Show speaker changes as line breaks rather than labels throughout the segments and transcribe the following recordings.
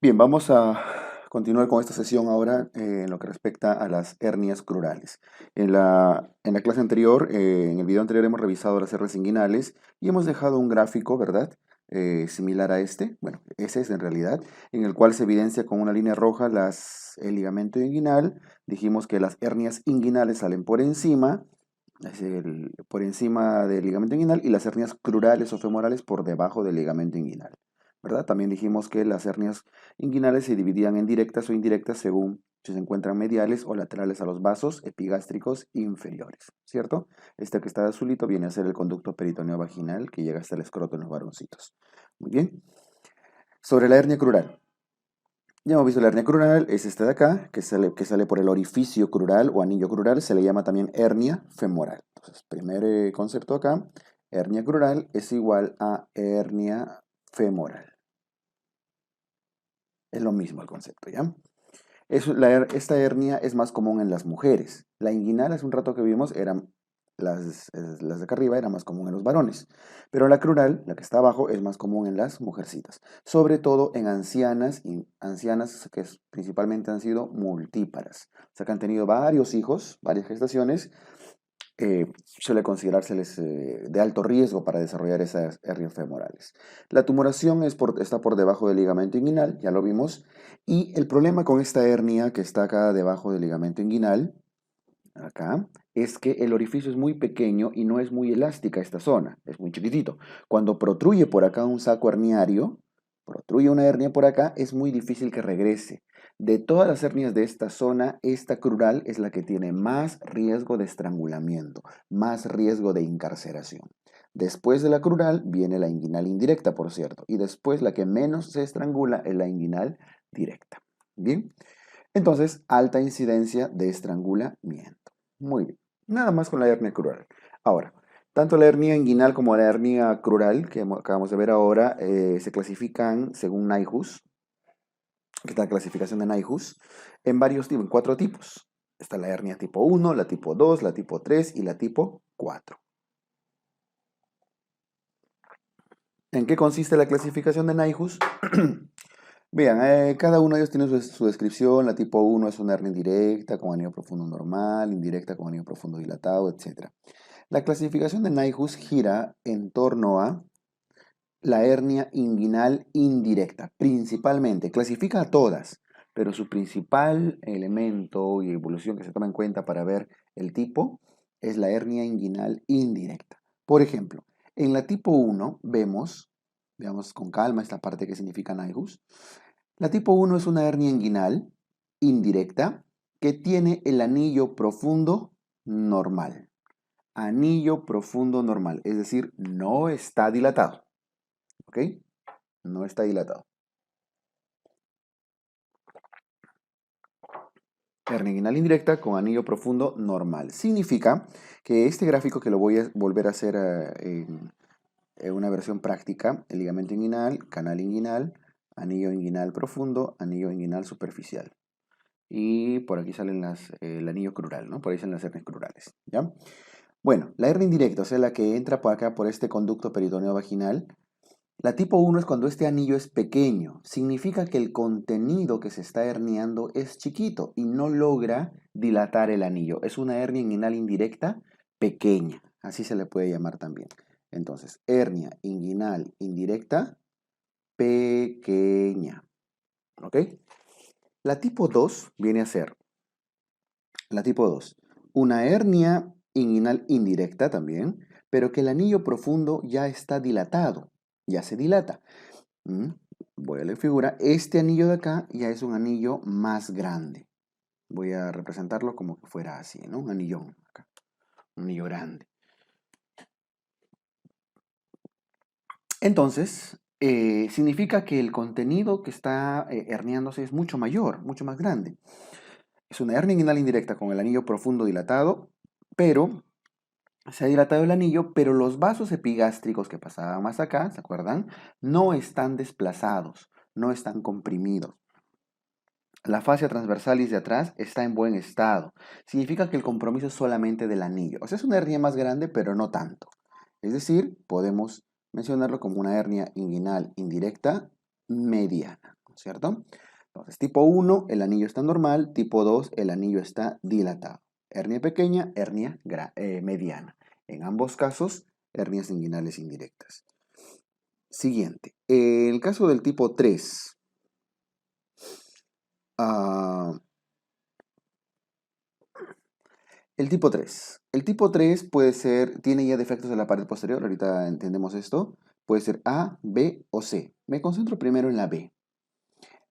Bien, vamos a continuar con esta sesión ahora en lo que respecta a las hernias crurales. En la clase anterior, en el video anterior hemos revisado las hernias inguinales y hemos dejado un gráfico, ¿verdad? Similar a este, bueno, ese es en realidad, en el cual se evidencia con una línea roja el ligamento inguinal. Dijimos que las hernias inguinales salen por encima, por encima del ligamento inguinal, y las hernias crurales o femorales por debajo del ligamento inguinal. ¿Verdad? También dijimos que las hernias inguinales se dividían en directas o indirectas según si se encuentran mediales o laterales a los vasos epigástricos inferiores, ¿cierto? Este que está de azulito viene a ser el conducto peritoneo vaginal que llega hasta el escroto en los varoncitos. Muy bien. Sobre la hernia crural. Ya hemos visto la hernia crural, es esta de acá, que sale por el orificio crural o anillo crural, se le llama también hernia femoral. Entonces, primer concepto acá, hernia crural es igual a hernia femoral. Es lo mismo el concepto, ¿ya? Esta hernia es más común en las mujeres. La inguinal, hace un rato que vimos, las de acá arriba eran más común en los varones. Pero la crural, la que está abajo, es más común en las mujercitas. Sobre todo en ancianas, y ancianas que principalmente han sido multíparas. O sea, que han tenido varios hijos, varias gestaciones, suele considerárseles de alto riesgo para desarrollar esas hernias femorales. La tumoración está por debajo del ligamento inguinal, ya lo vimos, y el problema con esta hernia que está acá debajo del ligamento inguinal, acá, es que el orificio es muy pequeño y no es muy elástica esta zona, es muy chiquitito. Cuando protruye por acá un saco herniario, protruye una hernia por acá, es muy difícil que regrese. De todas las hernias de esta zona, esta crural es la que tiene más riesgo de estrangulamiento, más riesgo de incarceración. Después de la crural viene la inguinal indirecta, por cierto, y después la que menos se estrangula es la inguinal directa. Bien, entonces, alta incidencia de estrangulamiento. Muy bien, nada más con la hernia crural. Ahora, tanto la hernia inguinal como la hernia crural, que acabamos de ver ahora, se clasifican según Nyhus, que está la clasificación de Nyhus, en varios tipos, en 4 tipos. Está la hernia tipo 1, la tipo 2, la tipo 3 y la tipo 4. ¿En qué consiste la clasificación de Nyhus? Vean, cada uno de ellos tiene su descripción. La tipo 1 es una hernia indirecta con anillo profundo normal, indirecta con anillo profundo dilatado, etc. La clasificación de Nyhus gira en torno a la hernia inguinal indirecta, principalmente. Clasifica a todas, pero su principal elemento y evolución que se toma en cuenta para ver el tipo es la hernia inguinal indirecta. Por ejemplo, en la tipo 1 veamos con calma esta parte que significa Nyhus. La tipo 1 es una hernia inguinal indirecta que tiene el anillo profundo normal. Anillo profundo normal, es decir, no está dilatado. ¿Ok? No está dilatado. Hernia inguinal indirecta con anillo profundo normal. Significa que este gráfico, que lo voy a volver a hacer en una versión práctica, el ligamento inguinal, canal inguinal, anillo inguinal profundo, anillo inguinal superficial. Y por aquí salen el anillo crural, ¿no? Por ahí salen las hernias crurales, ¿ya? Bueno, la hernia indirecta, o sea, la que entra por acá, por este conducto peritoneo vaginal. La tipo 1 es cuando este anillo es pequeño. Significa que el contenido que se está herniando es chiquito y no logra dilatar el anillo. Es una hernia inguinal indirecta pequeña. Así se le puede llamar también. Entonces, hernia inguinal indirecta pequeña. ¿Ok? La tipo 2 viene a ser, la tipo 2, una hernia inguinal indirecta también, pero que el anillo profundo ya está dilatado, ya se dilata. ¿Mm? Voy a la figura. Este anillo de acá ya es un anillo más grande. Voy a representarlo como que fuera así, ¿no? Un anillón acá. Un anillo grande. Entonces, significa que el contenido que está herniándose es mucho mayor, mucho más grande. Es una hernia inguinal indirecta con el anillo profundo dilatado, pero se ha dilatado el anillo, pero los vasos epigástricos que pasaban más acá, ¿se acuerdan? No están desplazados, no están comprimidos. La fascia transversalis de atrás está en buen estado. Significa que el compromiso es solamente del anillo. O sea, es una hernia más grande, pero no tanto. Es decir, podemos mencionarlo como una hernia inguinal indirecta mediana. ¿cierto? Entonces, tipo 1, el anillo está normal. Tipo 2, el anillo está dilatado. Hernia pequeña, hernia mediana. En ambos casos, hernias inguinales indirectas. Siguiente. El caso del tipo 3. El tipo 3. El tipo 3 puede ser, tiene ya defectos en la pared posterior, ahorita entendemos esto. Puede ser A, B o C. Me concentro primero en la B.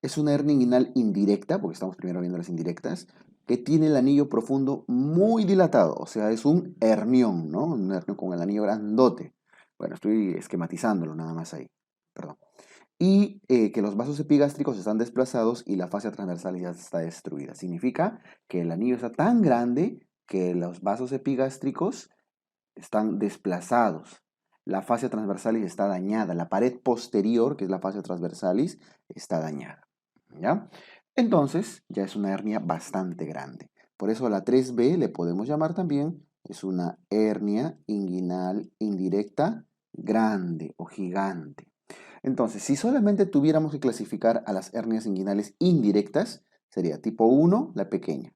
Es una hernia inguinal indirecta, porque estamos primero viendo las indirectas, que tiene el anillo profundo muy dilatado, o sea, es un hernión, ¿no? Un hernión con el anillo grandote. Bueno, estoy esquematizándolo nada más ahí, perdón. Y que los vasos epigástricos están desplazados y la fascia transversal ya está destruida. Significa que el anillo está tan grande que los vasos epigástricos están desplazados. La fascia transversalis está dañada. La pared posterior, que es la fascia transversalis, está dañada. ¿Ya? Entonces, ya es una hernia bastante grande. Por eso a la 3B le podemos llamar también, es una hernia inguinal indirecta grande o gigante. Entonces, si solamente tuviéramos que clasificar a las hernias inguinales indirectas, sería tipo 1, la pequeña,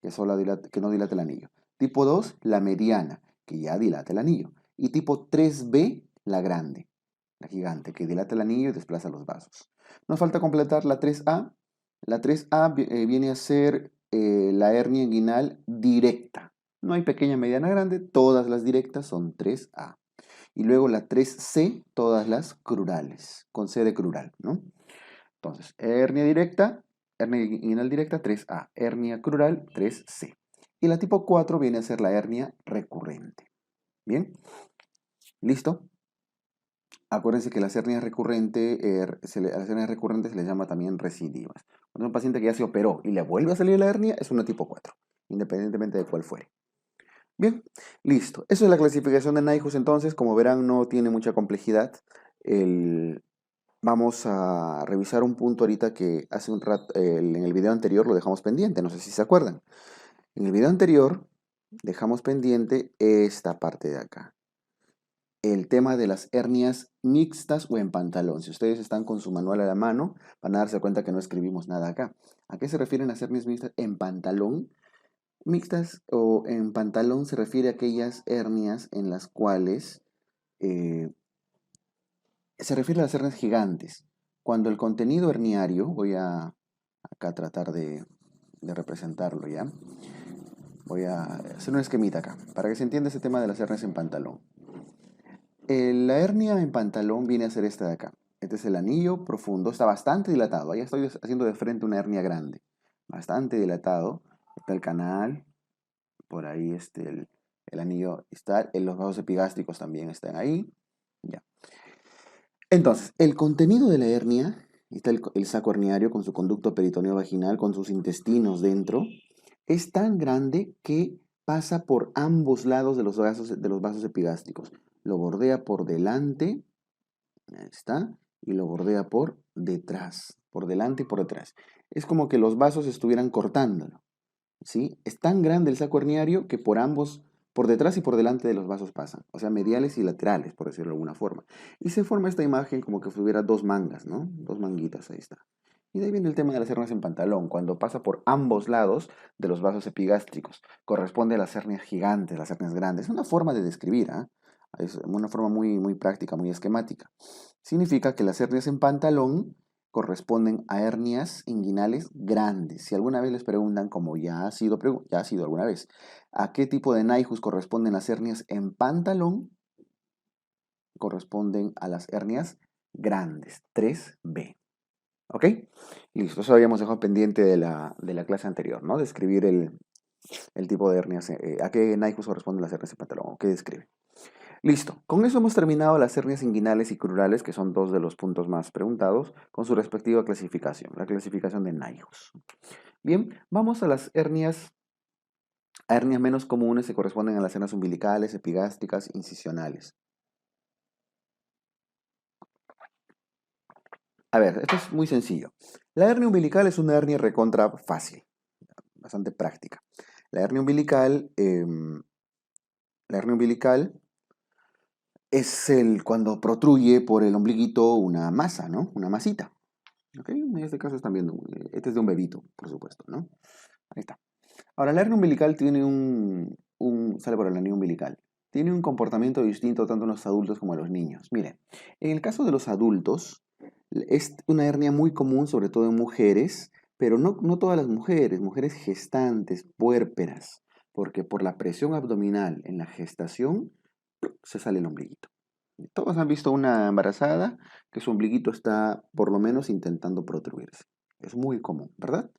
que no dilata el anillo. Tipo 2, la mediana, que ya dilata el anillo. Y tipo 3B, la grande, la gigante, que dilata el anillo y desplaza los vasos. Nos falta completar la 3A. La 3A viene a ser la hernia inguinal directa. No hay pequeña, mediana, grande, todas las directas son 3A. Y luego la 3C, todas las crurales, con C de crural, ¿no? Entonces, hernia inguinal directa 3A, hernia crural 3C. Y la tipo 4 viene a ser la hernia recurrente. ¿Bien? ¿Listo? Acuérdense que las hernias recurrentes, a las hernias recurrentes se les llama también recidivas. Cuando un paciente que ya se operó y le vuelve a salir la hernia, es una tipo 4, independientemente de cuál fuere. Bien, listo. Eso es la clasificación de Nyhus entonces. Como verán, no tiene mucha complejidad. Vamos a revisar un punto ahorita que hace un rato, en el video anterior lo dejamos pendiente, no sé si se acuerdan. En el video anterior dejamos pendiente esta parte de acá. El tema de las hernias mixtas o en pantalón. Si ustedes están con su manual a la mano, van a darse cuenta que no escribimos nada acá. ¿A qué se refieren las hernias mixtas en pantalón? Mixtas o en pantalón se refiere a aquellas hernias en las cuales se refiere a las hernias gigantes. Cuando el contenido herniario, voy a acá tratar de representarlo ya. Voy a hacer un esquemita acá, para que se entienda ese tema de las hernias en pantalón. La hernia en pantalón viene a ser esta de acá. Este es el anillo profundo, está bastante dilatado. Ahí estoy haciendo de frente una hernia grande. Bastante dilatado. Está el canal, por ahí el anillo está, los vasos epigástricos también están ahí. Ya. Entonces, el contenido de la hernia, está el saco herniario con su conducto peritoneo vaginal, con sus intestinos dentro, es tan grande que pasa por ambos lados de los vasos epigástricos. Lo bordea por delante, ahí está, y lo bordea por detrás, por delante y por detrás. Es como que los vasos estuvieran cortándolo, ¿sí? Es tan grande el saco herniario que por detrás y por delante de los vasos pasan, o sea, mediales y laterales, por decirlo de alguna forma. Y se forma esta imagen como que hubiera dos mangas, ¿no? Dos manguitas, ahí está. Y de ahí viene el tema de las hernias en pantalón, cuando pasa por ambos lados de los vasos epigástricos. Corresponde a las hernias gigantes, las hernias grandes. Es una forma de describir, ¿ah? Es una forma muy, muy práctica, muy esquemática. Significa que las hernias en pantalón corresponden a hernias inguinales grandes. Si alguna vez les preguntan, como ya ha sido alguna vez, ¿a qué tipo de Nyhus corresponden las hernias en pantalón? Corresponden a las hernias grandes, 3B. ¿Ok? Listo, eso habíamos dejado pendiente de la clase anterior, ¿no? Describir el tipo de hernias, a qué Nyhus corresponden las hernias en pantalón, o qué describe. Listo, con eso hemos terminado las hernias inguinales y crurales, que son dos de los puntos más preguntados, con su respectiva clasificación, la clasificación de Nyhus. Bien, vamos a las hernias menos comunes, que corresponden a las hernias umbilicales, epigástricas, incisionales. A ver, esto es muy sencillo. La hernia umbilical es una hernia recontra fácil, bastante práctica. La hernia umbilical es cuando protruye por el ombliguito una masa, ¿no? Una masita. ¿Ok? En este caso están viendo, este es de un bebito, por supuesto, ¿no? Ahí está. Ahora, la hernia umbilical tiene sale por el anillo umbilical. Tiene un comportamiento distinto tanto en los adultos como en los niños. Miren, en el caso de los adultos, es una hernia muy común, sobre todo en mujeres, pero no todas las mujeres, mujeres gestantes, puérperas, porque por la presión abdominal en la gestación se sale el ombliguito. Todos han visto una embarazada que su ombliguito está por lo menos intentando protruirse. Es muy común, ¿verdad?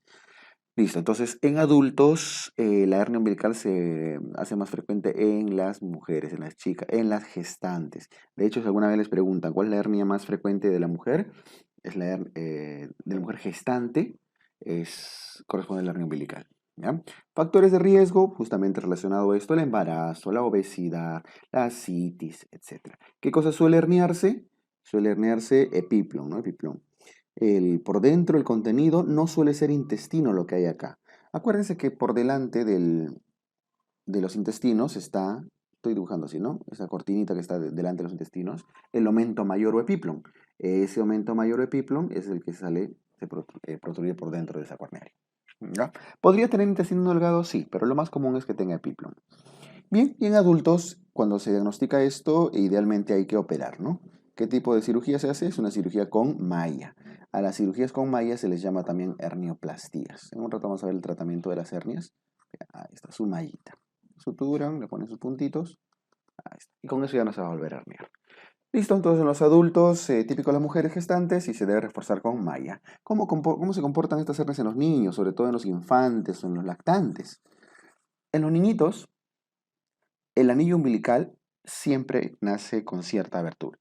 Listo, entonces en adultos la hernia umbilical se hace más frecuente en las mujeres, en las chicas, en las gestantes. De hecho, si alguna vez les preguntan cuál es la hernia más frecuente de la mujer, es de la mujer gestante, corresponde a la hernia umbilical. ¿Ya? Factores de riesgo, justamente relacionado a esto, el embarazo, la obesidad, la citis, etc. ¿Qué cosa suele herniarse? Suele herniarse epiplón, ¿no? Epiplón. Por dentro el contenido no suele ser intestino lo que hay acá. Acuérdense que por delante de los intestinos está, estoy dibujando así, ¿no? Esa cortinita que está delante de los intestinos, el aumento mayor o epiplón. Ese aumento mayor o epiplón es el que protruye por dentro de esa cornea. ¿Ya? ¿Podría tener intestino delgado? Sí, pero lo más común es que tenga epiplón. Bien, y en adultos, cuando se diagnostica esto, idealmente hay que operar, ¿no? ¿Qué tipo de cirugía se hace? Es una cirugía con malla. A las cirugías con malla se les llama también hernioplastías. En un rato vamos a ver el tratamiento de las hernias. Ahí está su mallita. Suturan, le ponen sus puntitos. Ahí está. Y con eso ya no se va a volver a herniar. Listo, entonces en los adultos, típico de las mujeres gestantes, y se debe reforzar con malla. ¿Cómo se comportan estas hernias en los niños, sobre todo en los infantes o en los lactantes? En los niñitos, el anillo umbilical siempre nace con cierta abertura.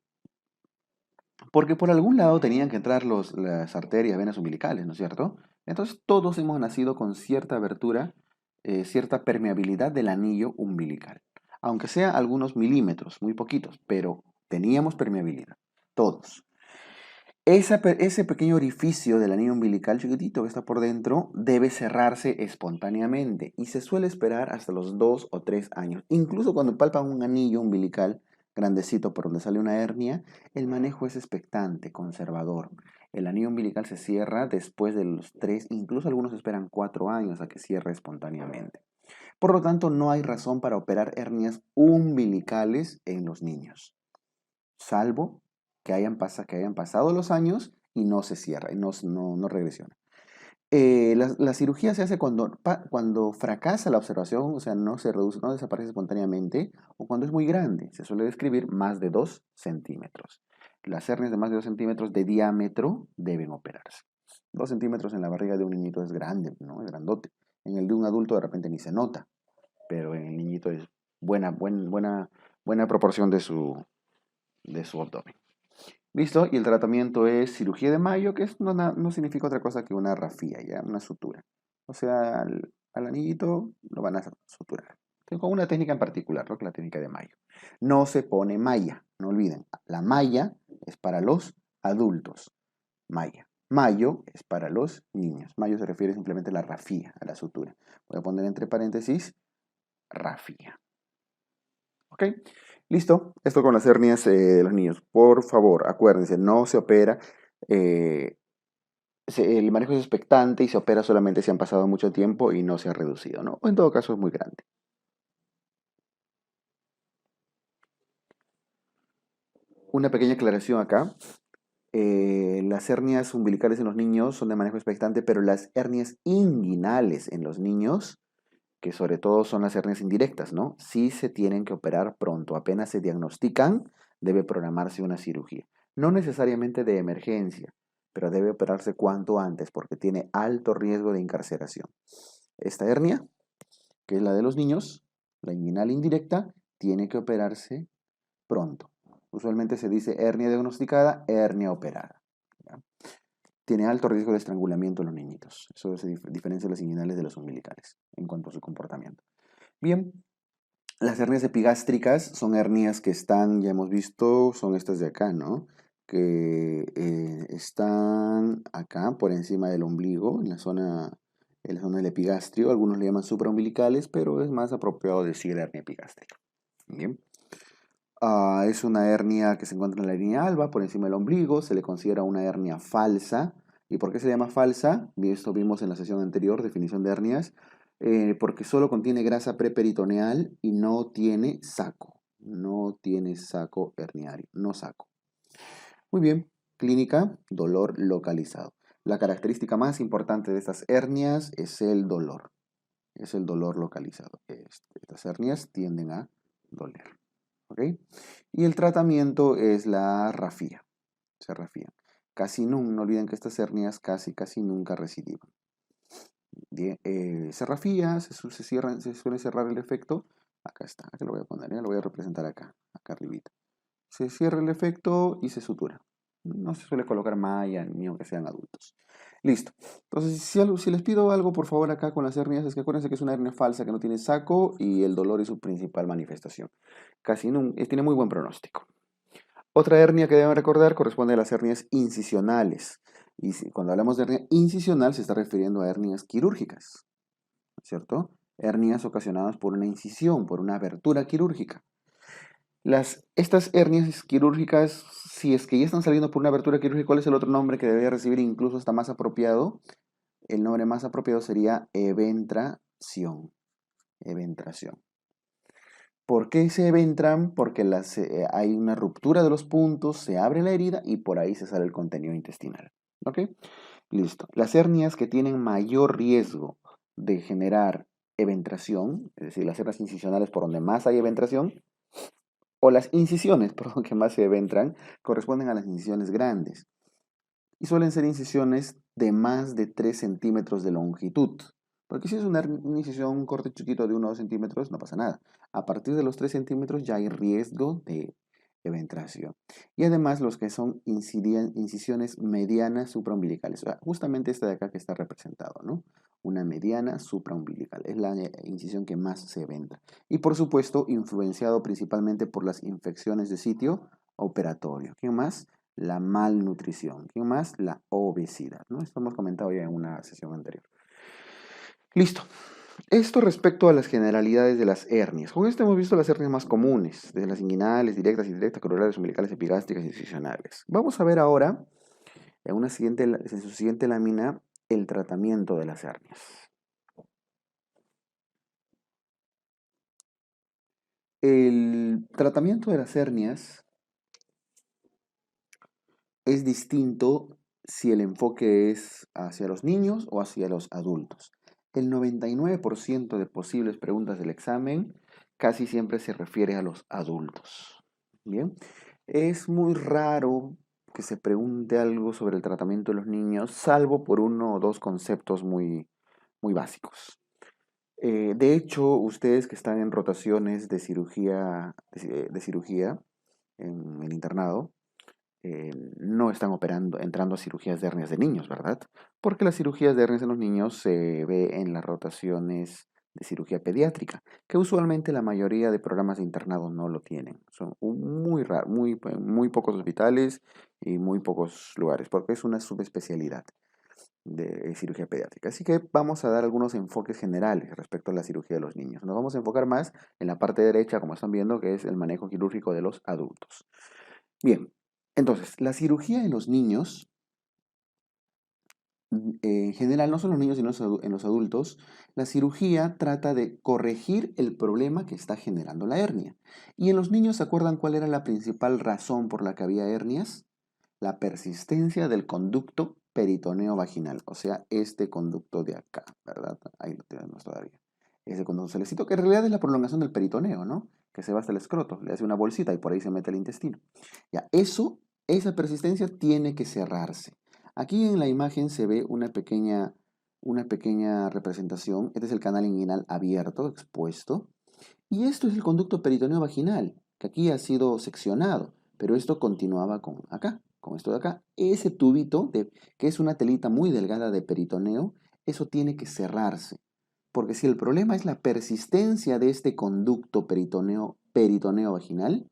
Porque por algún lado tenían que entrar las arterias, venas umbilicales, ¿no es cierto? Entonces todos hemos nacido con cierta abertura, cierta permeabilidad del anillo umbilical. Aunque sea algunos milímetros, muy poquitos, pero teníamos permeabilidad. Todos. Ese pequeño orificio del anillo umbilical chiquitito que está por dentro debe cerrarse espontáneamente y se suele esperar hasta los 2 o 3 años. Incluso cuando palpan un anillo umbilical grandecito por donde sale una hernia, el manejo es expectante, conservador. El anillo umbilical se cierra después de los 3, incluso algunos esperan 4 años a que cierre espontáneamente. Por lo tanto, no hay razón para operar hernias umbilicales en los niños, salvo que hayan pasado los años y no se cierra, y no regresiona. La cirugía se hace cuando fracasa la observación, o sea, no se reduce, no desaparece espontáneamente, o cuando es muy grande. Se suele describir más de 2 centímetros. Las hernias de más de 2 centímetros de diámetro deben operarse. 2 centímetros en la barriga de un niñito es grande, ¿no? Es grandote. En el de un adulto de repente ni se nota, pero en el niñito es buena proporción de su abdomen. ¿Listo? Y el tratamiento es cirugía de Mayo, que no significa otra cosa que una rafía, ¿ya? Una sutura. O sea, al anillito lo van a suturar. Con una técnica en particular, ¿no? Que es la técnica de Mayo. No se pone malla, no olviden. La malla es para los adultos. Malla. Mayo es para los niños. Mayo se refiere simplemente a la rafía, a la sutura. Voy a poner entre paréntesis rafía. ¿Ok? Listo. Esto con las hernias de los niños. Por favor, acuérdense, no se opera. eh, el manejo es expectante y se opera solamente si han pasado mucho tiempo y no se ha reducido, ¿no? O en todo caso es muy grande. Una pequeña aclaración acá. Las hernias umbilicales en los niños son de manejo expectante, pero las hernias inguinales en los niños, que sobre todo son las hernias indirectas, ¿no? Sí se tienen que operar pronto. Apenas se diagnostican, debe programarse una cirugía. No necesariamente de emergencia, pero debe operarse cuanto antes porque tiene alto riesgo de incarceración. Esta hernia, que es la de los niños, la inguinal indirecta, tiene que operarse pronto. Usualmente se dice hernia diagnosticada, hernia operada. ¿Ya? Tiene alto riesgo de estrangulamiento en los niñitos. Eso se diferencia de las inguinales de los umbilicales en cuanto a su comportamiento. Bien, las hernias epigástricas son hernias que están, ya hemos visto, son estas de acá, ¿no? Que están acá por encima del ombligo, en la zona del epigastrio. Algunos le llaman supraumbilicales, pero es más apropiado decir hernia epigástrica. Bien. Es una hernia que se encuentra en la línea alba, por encima del ombligo. Se le considera una hernia falsa ¿Y por qué se llama falsa? Y esto vimos en la sesión anterior, definición de hernias, porque solo contiene grasa preperitoneal y no tiene saco. No tiene saco herniario, no saco. Muy bien, clínica, dolor localizado. La característica más importante de estas hernias es el dolor. Es el dolor localizado. Estas hernias tienden a doler. ¿Ok? Y el tratamiento es la rafía. Se rafían. Casi nunca, no olviden que estas hernias casi nunca recidivan. Bien, se rafía, se suele cerrar el efecto. Acá está, acá lo voy a poner, lo voy a representar acá arribita. Se cierra el efecto y se sutura. No se suele colocar malla ni aunque sean adultos. Listo. Entonces, si les pido algo, por favor, acá con las hernias, es que acuérdense que es una hernia falsa que no tiene saco y el dolor es su principal manifestación. Casi nunca, tiene muy buen pronóstico. Otra hernia que deben recordar corresponde a las hernias incisionales. Y cuando hablamos de hernia incisional se está refiriendo a hernias quirúrgicas, ¿cierto? Hernias ocasionadas por una incisión, por una abertura quirúrgica. Estas hernias quirúrgicas, si es que ya están saliendo por una abertura quirúrgica, ¿cuál es el otro nombre que debería recibir incluso hasta más apropiado? El nombre más apropiado sería eventración. Eventración. ¿Por qué se eventran? Porque hay una ruptura de los puntos, se abre la herida y por ahí se sale el contenido intestinal. ¿Ok? Listo. Las hernias que tienen mayor riesgo de generar eventración, es decir, las hernias incisionales por donde más hay eventración, o las incisiones por donde más se eventran, corresponden a las incisiones grandes. Y suelen ser incisiones de más de 3 centímetros de longitud. Porque si es una incisión, un corte chiquito de 1 o 2 centímetros, no pasa nada. A partir de los 3 centímetros ya hay riesgo de eventración. Y además los que son incisiones medianas supraumbilicales. O sea, justamente esta de acá que está representado, ¿no? Una mediana supraumbilical. Es la incisión que más se eventra. Y por supuesto, influenciado principalmente por las infecciones de sitio operatorio. ¿Quién más? La malnutrición. ¿Quién más? La obesidad, ¿no? Esto hemos comentado ya en una sesión anterior. Listo. Esto respecto a las generalidades de las hernias. Con esto hemos visto las hernias más comunes, desde las inguinales, directas, indirectas, corolares, umbilicales, epigástricas y incisionales. Vamos a ver ahora, en su siguiente lámina, el tratamiento de las hernias. El tratamiento de las hernias es distinto si el enfoque es hacia los niños o hacia los adultos. El 99% de posibles preguntas del examen casi siempre se refiere a los adultos. Bien, es muy raro que se pregunte algo sobre el tratamiento de los niños, salvo por uno o dos conceptos muy básicos. De hecho, ustedes que están en rotaciones de cirugía en el internado, no están entrando a cirugías de hernias de niños, ¿verdad? Porque las cirugías de hernias en los niños se ve en las rotaciones de cirugía pediátrica, que usualmente la mayoría de programas de internado no lo tienen. Son muy raros, muy pocos hospitales y muy pocos lugares, porque es una subespecialidad de cirugía pediátrica. Así que vamos a dar algunos enfoques generales respecto a la cirugía de los niños. Nos vamos a enfocar más en la parte derecha, como están viendo, que es el manejo quirúrgico de los adultos. Bien, entonces, la cirugía en los niños, en general, no solo en los niños, sino en los adultos, la cirugía trata de corregir el problema que está generando la hernia. Y en los niños, ¿se acuerdan cuál era la principal razón por la que había hernias? La persistencia del conducto peritoneo vaginal, o sea, este conducto de acá, ¿verdad? Ahí lo tenemos todavía. Ese conducto celecito, que en realidad es la prolongación del peritoneo, ¿no? Que se va hasta el escroto, le hace una bolsita y por ahí se mete el intestino. Ya, esa persistencia tiene que cerrarse. Aquí en la imagen se ve una pequeña representación. Este es el canal inguinal abierto, expuesto. Y esto es el conducto peritoneo vaginal, que aquí ha sido seccionado, pero esto continuaba con esto de acá. Ese tubito, que es una telita muy delgada de peritoneo, eso tiene que cerrarse. Porque si el problema es la persistencia de este conducto peritoneo vaginal,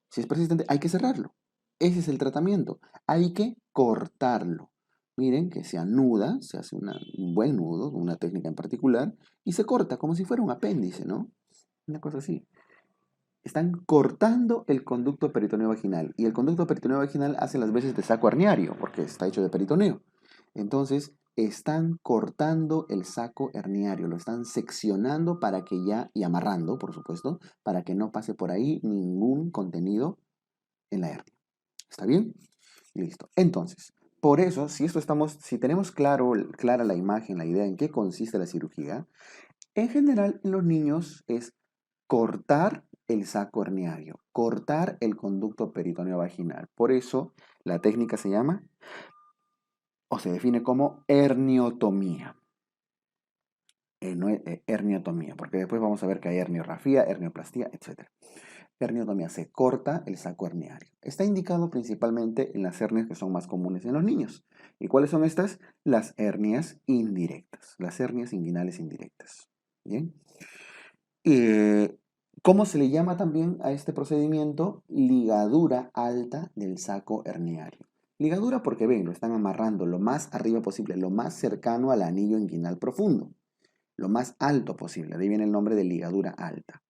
si es persistente, hay que cerrarlo. Ese es el tratamiento. Hay que cortarlo. Miren que se anuda, se hace un buen nudo, una técnica en particular, y se corta como si fuera un apéndice, ¿no? Una cosa así. Están cortando el conducto peritoneo vaginal. Y el conducto peritoneo vaginal hace las veces de saco herniario, porque está hecho de peritoneo. Entonces, están cortando el saco herniario, lo están seccionando para que ya, y amarrando, por supuesto, para que no pase por ahí ningún contenido en la hernia. ¿Está bien? Listo. Entonces, por eso, si tenemos clara la imagen, la idea en qué consiste la cirugía, en general en los niños es cortar el saco herniario, cortar el conducto peritoneo vaginal. Por eso la técnica se llama o se define como herniotomía. Herniotomía, porque después vamos a ver que hay herniorrafía, hernioplastía, etc. Herniotomía, se corta el saco herniario. Está indicado principalmente en las hernias que son más comunes en los niños. ¿Y cuáles son estas? Las hernias indirectas, las hernias inguinales indirectas. ¿Bien? Eh, ¿Cómo se le llama también a este procedimiento? Ligadura alta del saco herniario. Ligadura porque ven, lo están amarrando lo más arriba posible, lo más cercano al anillo inguinal profundo, lo más alto posible. De ahí viene el nombre de ligadura alta.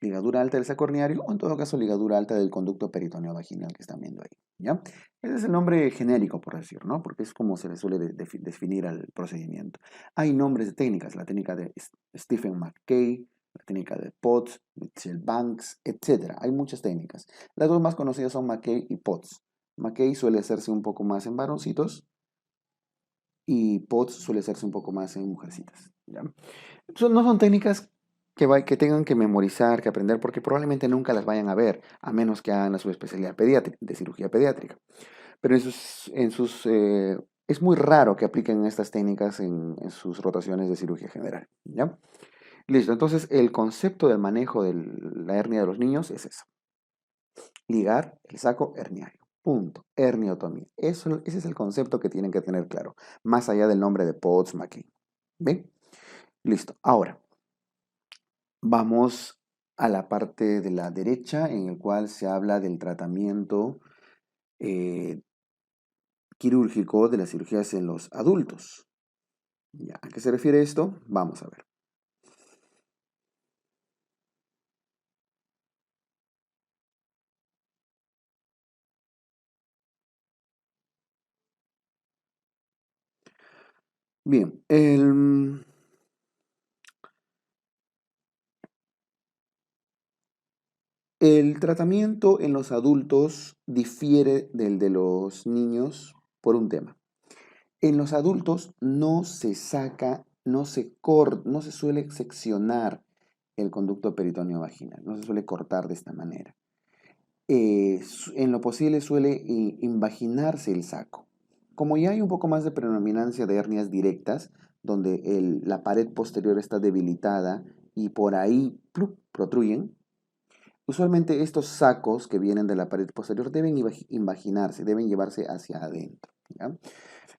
Ligadura alta del saco herniario o en todo caso ligadura alta del conducto peritoneo vaginal que están viendo ahí. ¿Ya? Ese es el nombre genérico, por decir, ¿no? Porque es como se le suele definir al procedimiento. Hay nombres de técnicas, la técnica de Stephen McKay, la técnica de Potts, Mitchell Banks, etc. Hay muchas técnicas. Las dos más conocidas son McKay y Potts. McKay suele hacerse un poco más en varoncitos y Potts suele hacerse un poco más en mujercitas. ¿Ya? No son técnicas que tengan que memorizar, que aprender, porque probablemente nunca las vayan a ver, a menos que hagan la subespecialidad de cirugía pediátrica. Pero es muy raro que apliquen estas técnicas en sus rotaciones de cirugía general. ¿Ya? Listo, entonces el concepto del manejo de la hernia de los niños es eso. Ligar el saco herniario. Punto. Herniotomía. Ese es el concepto que tienen que tener claro, más allá del nombre de Potts, McKay. ¿Bien? Listo. Ahora, vamos a la parte de la derecha en el cual se habla del tratamiento eh, quirúrgico de las cirugías en los adultos. ¿Ya? ¿A qué se refiere esto? Vamos a ver. Bien, el tratamiento en los adultos difiere del de los niños por un tema. En los adultos no se saca, no se suele seccionar el conducto peritoneo vaginal, no se suele cortar de esta manera. En lo posible suele invaginarse el saco. Como ya hay un poco más de predominancia de hernias directas, donde la pared posterior está debilitada y por ahí protruyen, usualmente estos sacos que vienen de la pared posterior deben invaginarse, deben llevarse hacia adentro. ¿Ya?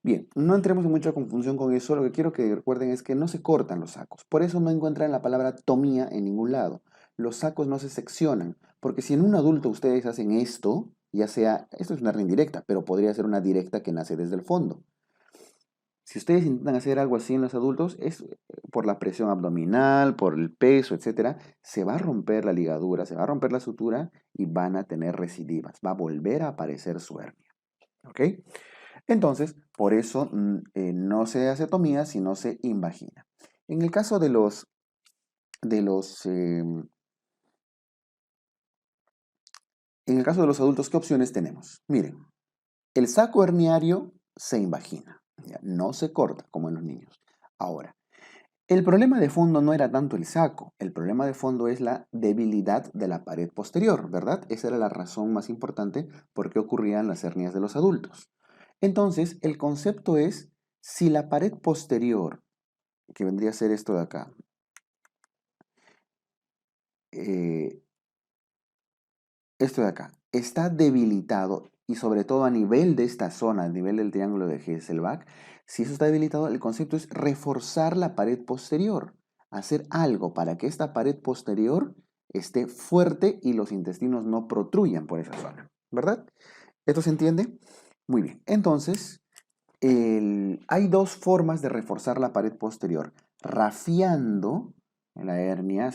Bien, no entremos en mucha confusión con eso. Lo que quiero que recuerden es que no se cortan los sacos. Por eso no encuentran la palabra tomía en ningún lado. Los sacos no se seccionan. Porque si en un adulto ustedes hacen esto, ya sea, esto es una hernia indirecta, pero podría ser una directa que nace desde el fondo. Si ustedes intentan hacer algo así en los adultos, es por la presión abdominal, por el peso, etcétera, se va a romper la ligadura, se va a romper la sutura y van a tener recidivas. Va a volver a aparecer su hernia. ¿Ok? Entonces, por eso no se hace tomía, sino se invagina. En el caso de los, en el caso de los adultos, ¿qué opciones tenemos? Miren, el saco herniario se invagina, ¿ya? No se corta como en los niños. Ahora, el problema de fondo no era tanto el saco, el problema de fondo es la debilidad de la pared posterior, ¿verdad? Esa era la razón más importante por qué ocurrían las hernias de los adultos. Entonces, el concepto es si la pared posterior, que vendría a ser esto de acá, eh, esto de acá, está debilitado y sobre todo a nivel de esta zona, a nivel del triángulo de Hesselbach, si eso está debilitado, el concepto es reforzar la pared posterior, hacer algo para que esta pared posterior esté fuerte y los intestinos no protruyan por esa zona, ¿verdad? ¿Esto se entiende? Muy bien, entonces hay dos formas de reforzar la pared posterior, rafiando en la hernia,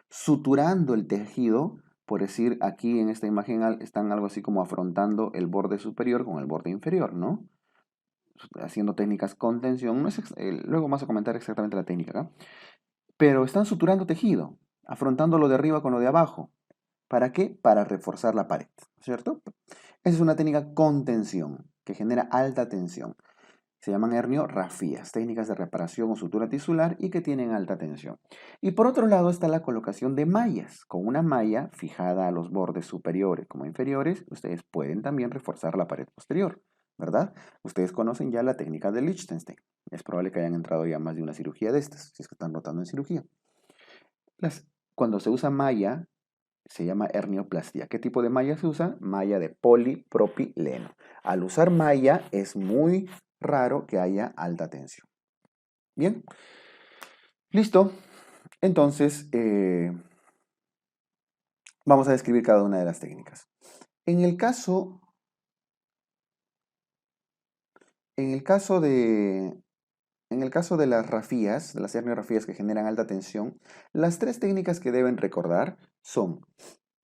suturando el tejido, por decir, aquí en esta imagen están algo así como afrontando el borde superior con el borde inferior, ¿no? haciendo técnicas con tensión. No es luego vamos a comentar exactamente la técnica acá. Pero están suturando tejido, afrontando lo de arriba con lo de abajo. ¿Para qué? Para reforzar la pared, ¿cierto? Esa es una técnica con tensión, que genera alta tensión. Se llaman herniorrafías, técnicas de reparación o sutura tisular y que tienen alta tensión. Y por otro lado está la colocación de mallas. Con una malla fijada a los bordes superiores como inferiores, ustedes pueden también reforzar la pared posterior, ¿verdad? Ustedes conocen ya la técnica de Liechtenstein. Es probable que hayan entrado ya más de una cirugía de estas, si es que están rotando en cirugía. Cuando se usa malla, se llama hernioplastia. ¿Qué tipo de malla se usa? Malla de polipropileno. Al usar malla es muy raro que haya alta tensión. Bien, listo. Entonces, vamos a describir cada una de las técnicas. En el caso, en el caso de, en el caso de las rafías, de las herniorrafías que generan alta tensión, las tres técnicas que deben recordar son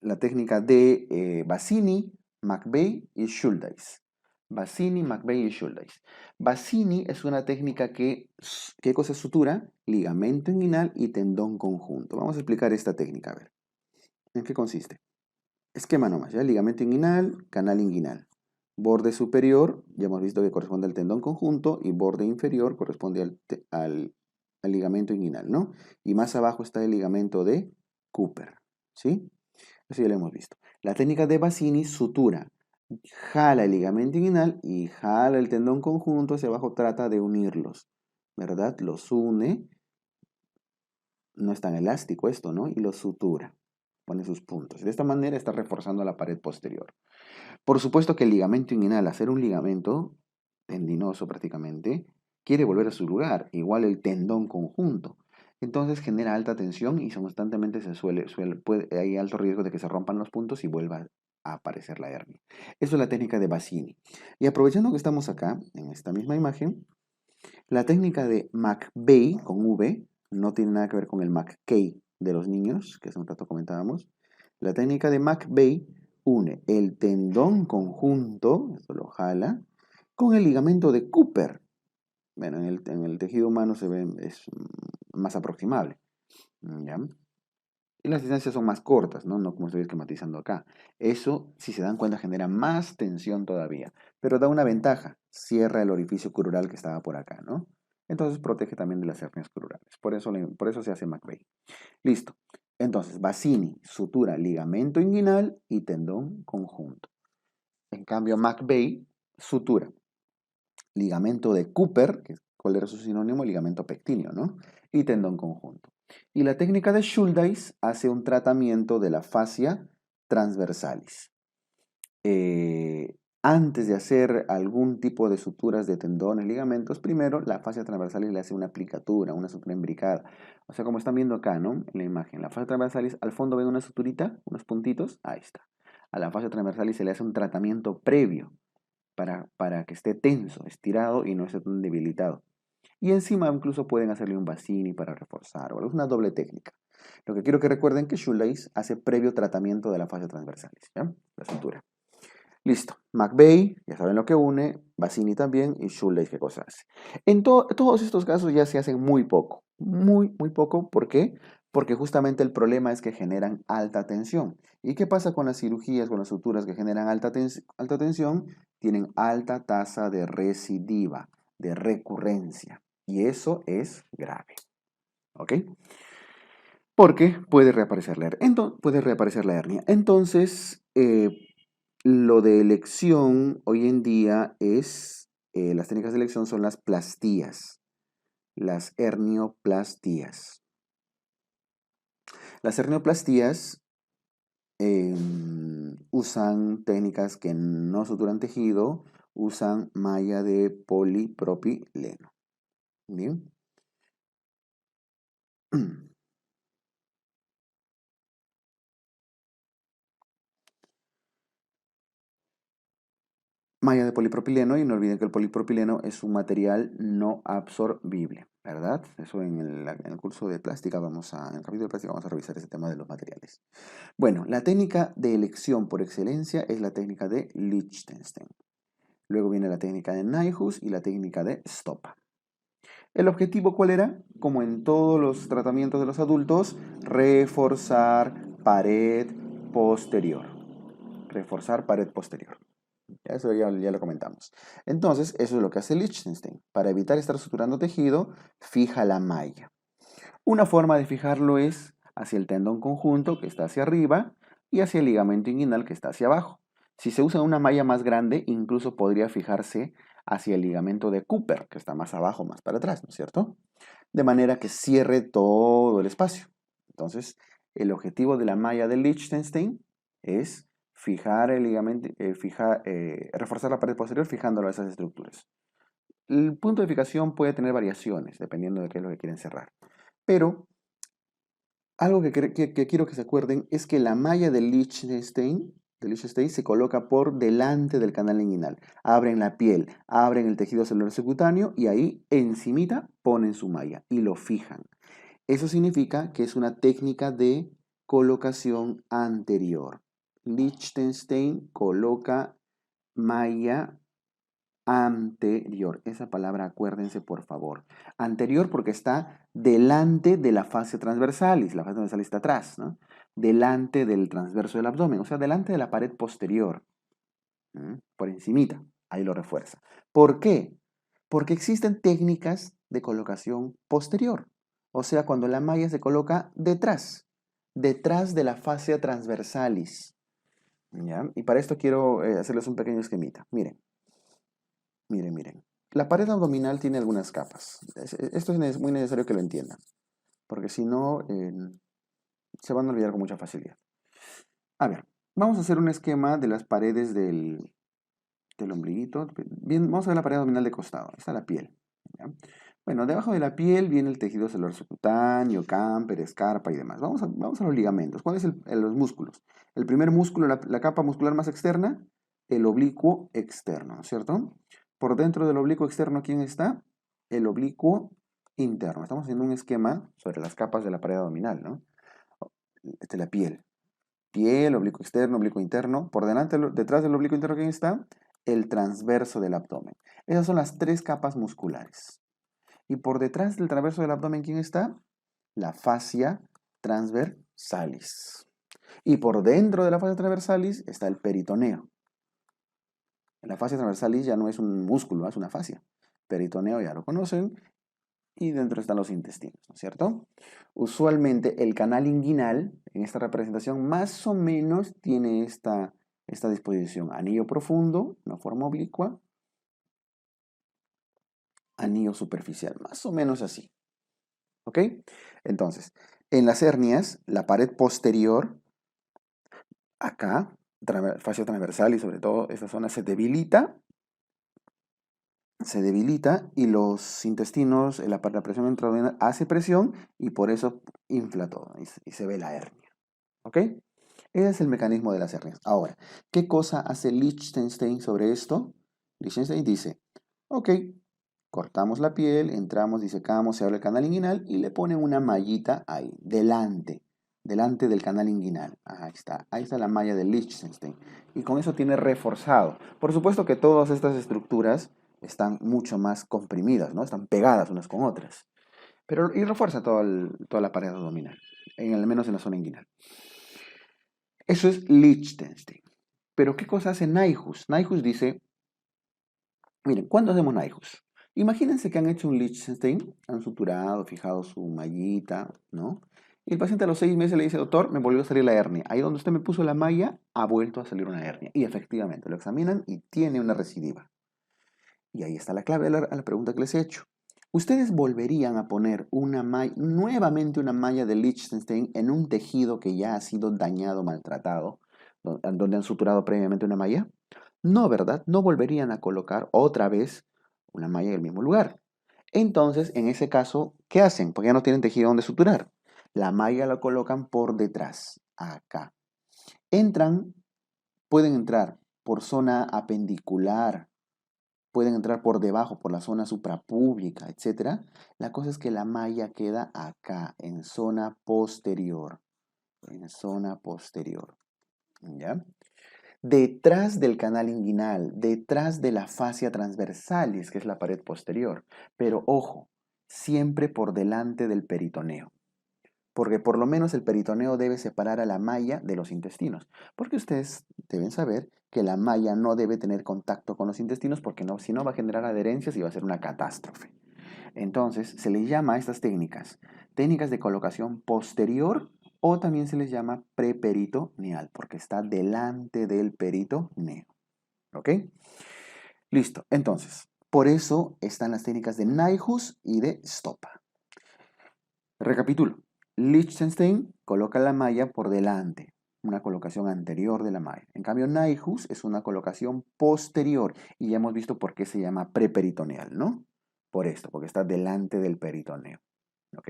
la técnica de Bassini, McVeigh y Schuldeis. Bassini, McVeigh y Schuldeis. Bassini es una técnica que, ¿qué cosa es sutura? Ligamento inguinal y tendón conjunto. Vamos a explicar esta técnica, a ver. ¿En qué consiste? Esquema nomás, ¿ya? Ligamento inguinal, canal inguinal. Borde superior, ya hemos visto que corresponde al tendón conjunto, y borde inferior corresponde al ligamento inguinal, ¿no? Y más abajo está el ligamento de Cooper, ¿sí? Eso ya lo hemos visto. La técnica de Bassini sutura. Jala el ligamento inguinal y jala el tendón conjunto hacia abajo, trata de unirlos, ¿verdad? Los une, no es tan elástico esto, ¿no? Y los sutura, pone sus puntos. De esta manera está reforzando la pared posterior. Por supuesto que el ligamento inguinal, hacer un ligamento tendinoso prácticamente, quiere volver a su lugar, igual el tendón conjunto. Entonces genera alta tensión y constantemente hay alto riesgo de que se rompan los puntos y vuelva a aparecer la hernia. Eso es la técnica de Bassini. Y aprovechando que estamos acá, en esta misma imagen, la técnica de McVeigh, con V, no tiene nada que ver con el McKay de los niños, que hace un rato comentábamos. La técnica de McVeigh une el tendón conjunto, esto lo jala, con el ligamento de Cooper. Bueno, en el tejido humano es más aproximable, ¿ya? Y las distancias son más cortas, ¿no? No como estoy esquematizando acá. Eso, si se dan cuenta, genera más tensión todavía. Pero da una ventaja. Cierra el orificio crural que estaba por acá, ¿no? Entonces protege también de las hernias crurales. Por eso se hace McVeigh. Listo. Entonces, Bassini, sutura, ligamento inguinal y tendón conjunto. En cambio, McVeigh, sutura, ligamento de Cooper, ¿cuál era su sinónimo? Ligamento pectíneo, ¿no? Y tendón conjunto. Y la técnica de Schuldeis hace un tratamiento de la fascia transversalis. Antes de hacer algún tipo de suturas de tendones, ligamentos, primero la fascia transversalis le hace una aplicatura, una sutura imbricada. O sea, como están viendo acá, ¿no? En la imagen, la fascia transversalis, al fondo ven una suturita, unos puntitos, ahí está. A la fascia transversalis se le hace un tratamiento previo para que esté tenso, estirado y no esté tan debilitado. Y encima incluso pueden hacerle un Bassini para reforzar, o es una doble técnica. Lo que quiero que recuerden que Schuldeis hace previo tratamiento de la fascia transversalis, ¿ya? La sutura. Listo. McVeigh, ya saben lo que une, Bassini también, y Schuldeis qué cosa hace. En todos estos casos ya se hacen muy poco, muy poco. ¿Por qué? Porque justamente el problema es que generan alta tensión. ¿Y qué pasa con las cirugías, con las suturas que generan alta tensión? Tienen alta tasa de recidiva, de recurrencia. Y eso es grave. ¿Ok? Porque puede reaparecer la hernia. Entonces, lo de elección hoy en día las técnicas de elección son las plastías, las hernioplastías. Las hernioplastías usan técnicas que no suturan tejido, usan malla de polipropileno. Bien. Malla de polipropileno, y no olviden que el polipropileno es un material no absorbible, ¿verdad? Eso en el curso de plástica en el capítulo de plástica vamos a revisar ese tema de los materiales. Bueno, la técnica de elección por excelencia es la técnica de Liechtenstein. Luego viene la técnica de Nyhus y la técnica de Stoppa. ¿El objetivo cuál era? Como en todos los tratamientos de los adultos, reforzar pared posterior. Reforzar pared posterior. Eso ya lo comentamos. Entonces, eso es lo que hace Lichtenstein. Para evitar estar suturando tejido, fija la malla. Una forma de fijarlo es hacia el tendón conjunto, que está hacia arriba, y hacia el ligamento inguinal, que está hacia abajo. Si se usa una malla más grande, incluso podría fijarse hacia el ligamento de Cooper, que está más abajo, más para atrás, ¿no es cierto? De manera que cierre todo el espacio. Entonces, el objetivo de la malla de Lichtenstein es fijar el ligamento, reforzar la pared posterior fijándolo a esas estructuras. El punto de fijación puede tener variaciones, dependiendo de qué es lo que quieren cerrar. Pero algo que quiero que se acuerden es que la malla de Lichtenstein se coloca por delante del canal inguinal. Abren la piel, abren el tejido celular subcutáneo y ahí encimita ponen su malla y lo fijan. Eso significa que es una técnica de colocación anterior. Lichtenstein coloca malla anterior. Esa palabra acuérdense por favor. Anterior porque está delante de la fascia transversalis. La fascia transversalis está atrás, ¿no? Delante del transverso del abdomen, o sea, delante de la pared posterior. Por encimita. Ahí lo refuerza. ¿Por qué? Porque existen técnicas de colocación posterior. O sea, cuando la malla se coloca detrás de la fascia transversalis. ¿Ya? Y para esto quiero hacerles un pequeño esquemita. Miren. Miren. La pared abdominal tiene algunas capas. Esto es muy necesario que lo entiendan, porque si no, se van a olvidar con mucha facilidad. A ver, vamos a hacer un esquema de las paredes del ombliguito. Bien, vamos a ver la pared abdominal de costado. Ahí está la piel. ¿Ya? Bueno, debajo de la piel viene el tejido celular subcutáneo, camper, escarpa y demás. Vamos a los ligamentos. ¿Cuáles son los músculos? El primer músculo, la capa muscular más externa, el oblicuo externo, ¿no es cierto? Por dentro del oblicuo externo, ¿quién está? El oblicuo interno. Estamos haciendo un esquema sobre las capas de la pared abdominal, ¿no? Esta es la piel. Piel, oblicuo externo, oblicuo interno. Por delante, detrás del oblicuo interno, ¿quién está? El transverso del abdomen. Esas son las tres capas musculares. Y por detrás del transverso del abdomen, ¿quién está? La fascia transversalis. Y por dentro de la fascia transversalis está el peritoneo. La fascia transversalis ya no es un músculo, es una fascia. Peritoneo ya lo conocen. Y dentro están los intestinos, ¿no es cierto? Usualmente el canal inguinal, en esta representación, más o menos tiene esta disposición. Anillo profundo, una forma oblicua. Anillo superficial, más o menos así. ¿Ok? Entonces, en las hernias, la pared posterior, acá, fascia transversal y sobre todo esta zona se debilita y los intestinos, la presión intraabdominal hace presión y por eso infla todo y se ve la hernia. ¿Ok? Ese es el mecanismo de las hernias. Ahora, ¿qué cosa hace Lichtenstein sobre esto? Lichtenstein dice, ok, cortamos la piel, entramos, disecamos, se abre el canal inguinal y le ponen una mallita ahí, delante del canal inguinal. Ahí está la malla de Lichtenstein. Y con eso tiene reforzado. Por supuesto que todas estas estructuras están mucho más comprimidas, ¿no? Están pegadas unas con otras. Y refuerza toda la pared abdominal, al menos en la zona inguinal. Eso es Lichtenstein. Pero ¿qué cosa hace Nyhus? Nyhus dice, miren, ¿cuándo hacemos Nyhus? Imagínense que han hecho un Lichtenstein, han suturado, fijado su mallita, ¿no? Y el paciente a los 6 meses le dice, doctor, me volvió a salir la hernia. Ahí donde usted me puso la malla, ha vuelto a salir una hernia. Y efectivamente, lo examinan y tiene una recidiva. Y ahí está la clave a la pregunta que les he hecho. ¿Ustedes volverían a poner nuevamente una malla de Lichtenstein en un tejido que ya ha sido dañado, maltratado, donde han suturado previamente una malla? No, ¿verdad? No volverían a colocar otra vez una malla en el mismo lugar. Entonces, en ese caso, ¿qué hacen? Porque ya no tienen tejido donde suturar. La malla la colocan por detrás, acá. Pueden entrar por zona apendicular, pueden entrar por debajo, por la zona suprapúbica, etc. La cosa es que la malla queda acá, en zona posterior. En zona posterior. ¿Ya? detrás del canal inguinal, detrás de la fascia transversalis, que es la pared posterior. Pero ojo, siempre por delante del peritoneo. Porque por lo menos el peritoneo debe separar a la malla de los intestinos. Porque ustedes deben saber que la malla no debe tener contacto con los intestinos porque no, si no va a generar adherencias y va a ser una catástrofe. Entonces, se les llama a estas técnicas de colocación posterior o también se les llama preperitoneal porque está delante del peritoneo. ¿Ok? Listo. Entonces, por eso están las técnicas de Nyhus y de Stoppa. Recapitulo. Liechtenstein coloca la malla por delante, una colocación anterior de la malla. En cambio, Nyhus es una colocación posterior y ya hemos visto por qué se llama preperitoneal, ¿no? Por esto, porque está delante del peritoneo. ¿Ok?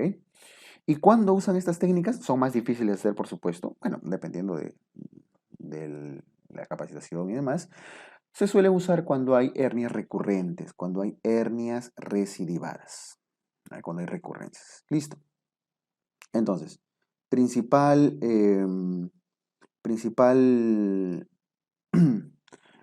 ¿Y cuándo usan estas técnicas? Son más difíciles de hacer, por supuesto. Bueno, dependiendo de la capacitación y demás. Se suele usar cuando hay hernias recurrentes, cuando hay hernias recidivadas, cuando hay recurrencias. Listo. Entonces, principal, principal,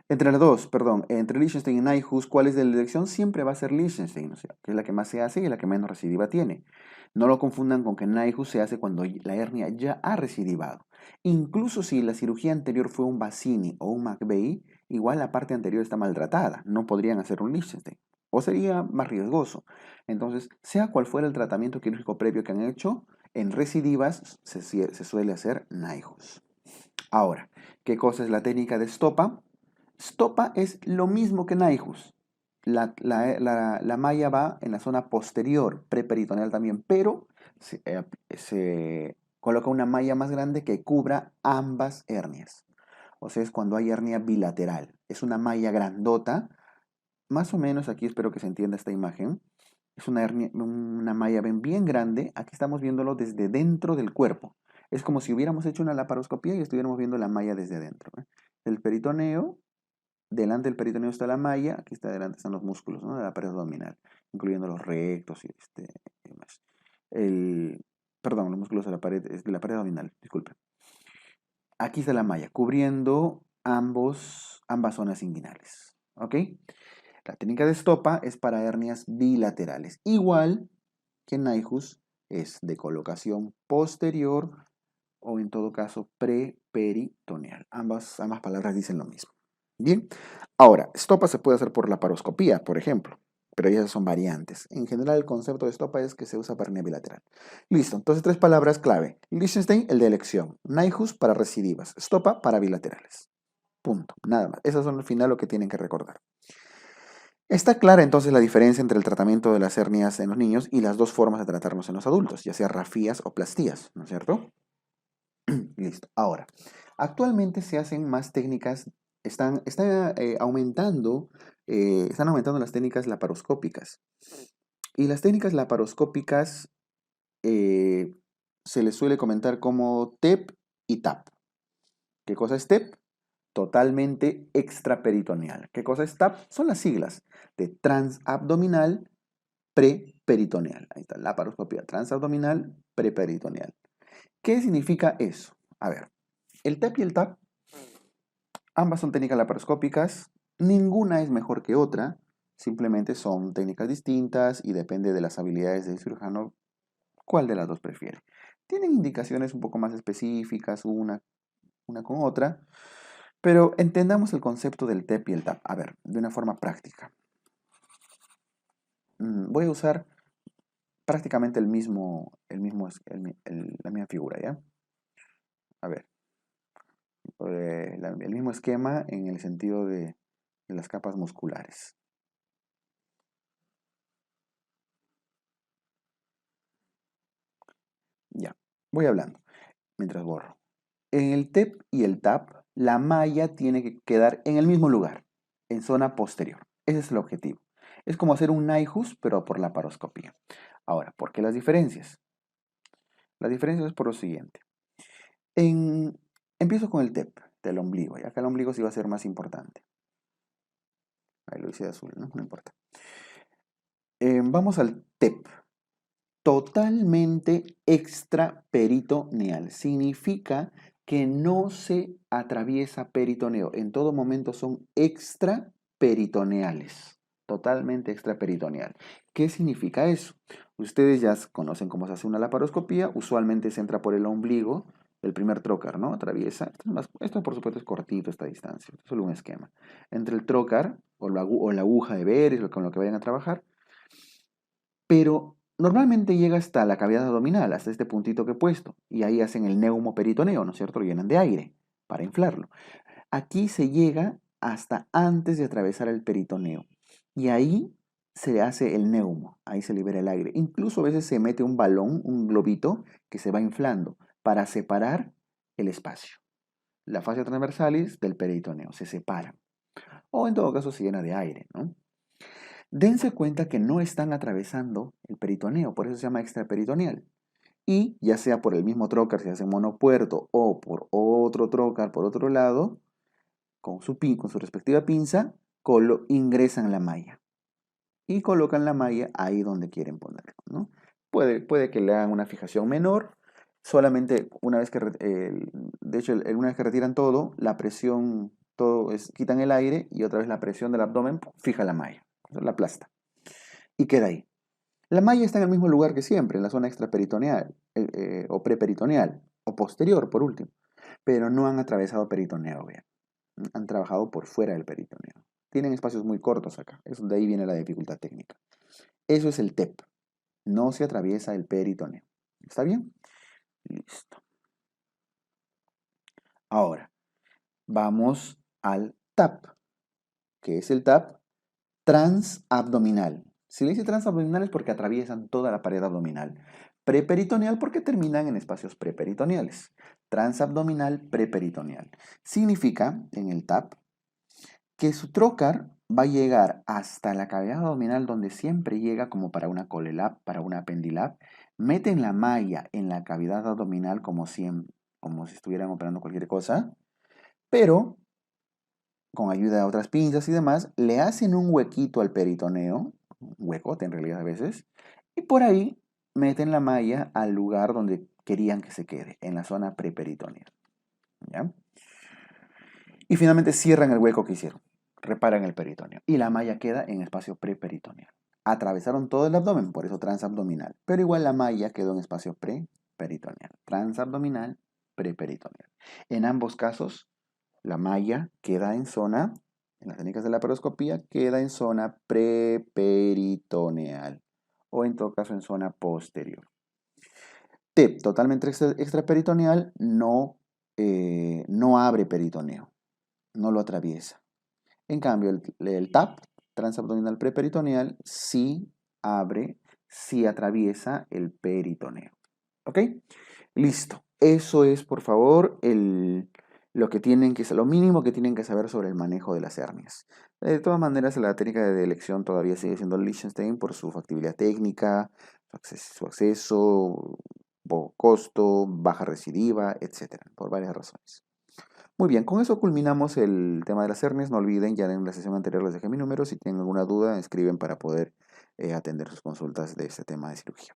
entre las dos, perdón, entre Liechtenstein y Nyhus, ¿cuál es de la elección? Siempre va a ser Liechtenstein, o sea, que es la que más se hace y la que menos recidiva tiene. No lo confundan con que Nyhus se hace cuando la hernia ya ha recidivado. Incluso si la cirugía anterior fue un Bassini o un McVeigh, igual la parte anterior está maltratada, no podrían hacer un Liechtenstein. O sería más riesgoso. Entonces, sea cual fuera el tratamiento quirúrgico previo que han hecho, en recidivas se suele hacer Nyhus. Ahora, ¿qué cosa es la técnica de Stoppa? Stoppa es lo mismo que Nyhus. La malla va en la zona posterior, preperitoneal también, pero se coloca una malla más grande que cubra ambas hernias. O sea, es cuando hay hernia bilateral. Es una malla grandota, más o menos aquí espero que se entienda esta imagen. Es una malla bien grande. Aquí estamos viéndolo desde dentro del cuerpo. Es como si hubiéramos hecho una laparoscopía y estuviéramos viendo la malla desde dentro. El peritoneo, delante del peritoneo está la malla, aquí está delante están los músculos, ¿no? De la pared abdominal, incluyendo los rectos y demás. Perdón, los músculos de la pared abdominal, disculpe. Aquí está la malla, cubriendo ambas zonas inguinales. ¿Ok? La técnica de Stoppa es para hernias bilaterales. Igual que Nyhus es de colocación posterior o en todo caso preperitoneal. Ambas palabras dicen lo mismo. Bien, ahora, Stoppa se puede hacer por laparoscopía, por ejemplo, pero ellas son variantes. En general, el concepto de Stoppa es que se usa para hernia bilateral. Listo, entonces 3 palabras clave. Liechtenstein, el de elección. Nyhus para recidivas. Stoppa para bilaterales. Punto, nada más. Esas son al final lo que tienen que recordar. Está clara entonces la diferencia entre el tratamiento de las hernias en los niños y las dos formas de tratarnos en los adultos, ya sea rafías o plastías, ¿no es cierto? Listo. Ahora, actualmente se hacen más técnicas, están aumentando las técnicas laparoscópicas. Y las técnicas laparoscópicas eh, se les suele comentar como TEP y TAP. ¿Qué cosa es TEP? Totalmente extraperitoneal. ¿Qué cosa es TAP? Son las siglas de transabdominal preperitoneal. Ahí está, laparoscopía transabdominal preperitoneal. ¿Qué significa eso? A ver, el TEP y el TAP, ambas son técnicas laparoscópicas, ninguna es mejor que otra, simplemente son técnicas distintas y depende de las habilidades del cirujano cuál de las dos prefiere. Tienen indicaciones un poco más específicas una con otra, pero entendamos el concepto del TEP y el TAP. A ver, de una forma práctica. Voy a usar prácticamente la misma figura, ¿ya? A ver, el mismo esquema en el sentido de las capas musculares. Ya, voy hablando mientras borro. En el TEP y el TAP, la malla tiene que quedar en el mismo lugar, en zona posterior. Ese es el objetivo. Es como hacer un Nyhus, pero por laparoscopía. Ahora, ¿por qué las diferencias? Las diferencias es por lo siguiente. Empiezo con el TEP del ombligo, y acá el ombligo sí va a ser más importante. Ahí lo hice de azul, ¿no? No importa. Vamos al TEP. Totalmente extraperitoneal. Significa que no se atraviesa peritoneo. En todo momento son extraperitoneales, totalmente extraperitoneal. ¿Qué significa eso? Ustedes ya conocen cómo se hace una laparoscopía. Usualmente se entra por el ombligo, el primer trocar, ¿no? Atraviesa. Esto por supuesto es cortito esta distancia, es solo un esquema. Entre el trocar o la aguja de Beres, con lo que vayan a trabajar, pero normalmente llega hasta la cavidad abdominal, hasta este puntito que he puesto, y ahí hacen el neumoperitoneo, ¿no es cierto? Lo llenan de aire para inflarlo. Aquí se llega hasta antes de atravesar el peritoneo, y ahí se hace el neumo, ahí se libera el aire. Incluso a veces se mete un balón, un globito, que se va inflando para separar el espacio. La fascia transversalis del peritoneo se separa, o en todo caso se llena de aire, ¿no? Dense cuenta que no están atravesando el peritoneo, por eso se llama extraperitoneal. Y ya sea por el mismo trocar, si hace monopuerto, o por otro trocar por otro lado, con su respectiva pinza, ingresan la malla. Y colocan la malla ahí donde quieren ponerlo, ¿no? Puede que le hagan una fijación menor, solamente una vez que, de hecho, una vez que retiran todo, la presión, quitan el aire y otra vez la presión del abdomen fija la malla, la aplasta y queda ahí. La malla está en el mismo lugar que siempre, en la zona extraperitoneal o preperitoneal o posterior, por último, pero no han atravesado peritoneo, vean. Han trabajado por fuera del peritoneo. Tienen espacios muy cortos acá, de ahí viene la dificultad técnica. Eso es el TEP, no se atraviesa el peritoneo. ¿Está bien? Listo. Ahora, vamos al TAP. ¿Qué es el TAP? Transabdominal. Si le dice transabdominal es porque atraviesan toda la pared abdominal. Preperitoneal porque terminan en espacios preperitoneales. Transabdominal, preperitoneal. Significa, en el TAP, que su trocar va a llegar hasta la cavidad abdominal donde siempre llega como para una colelab, para una apendilab. Meten la malla en la cavidad abdominal como si estuvieran operando cualquier cosa, pero con ayuda de otras pinzas y demás, le hacen un huequito al peritoneo, un huecote en realidad a veces, y por ahí meten la malla al lugar donde querían que se quede, en la zona preperitoneal. ¿Ya? Y finalmente cierran el hueco que hicieron, reparan el peritoneo, y la malla queda en espacio preperitoneal. Atravesaron todo el abdomen, por eso transabdominal, pero igual la malla quedó en espacio preperitoneal. Transabdominal, preperitoneal. En ambos casos, la malla queda en zona, en las técnicas de la laparoscopía, queda en zona preperitoneal o en todo caso en zona posterior. TEP, totalmente extraperitoneal, no abre peritoneo, no lo atraviesa. En cambio, el TAP, transabdominal preperitoneal, sí abre, sí atraviesa el peritoneo. ¿Ok? Listo. Eso es, por favor, lo mínimo que tienen que saber sobre el manejo de las hernias. De todas maneras, la técnica de elección todavía sigue siendo Liechtenstein por su factibilidad técnica, su acceso, costo, baja recidiva, etcétera, por varias razones. Muy bien, con eso culminamos el tema de las hernias. No olviden, ya en la sesión anterior les dejé mi número. Si tienen alguna duda, escriben para poder atender sus consultas de este tema de cirugía.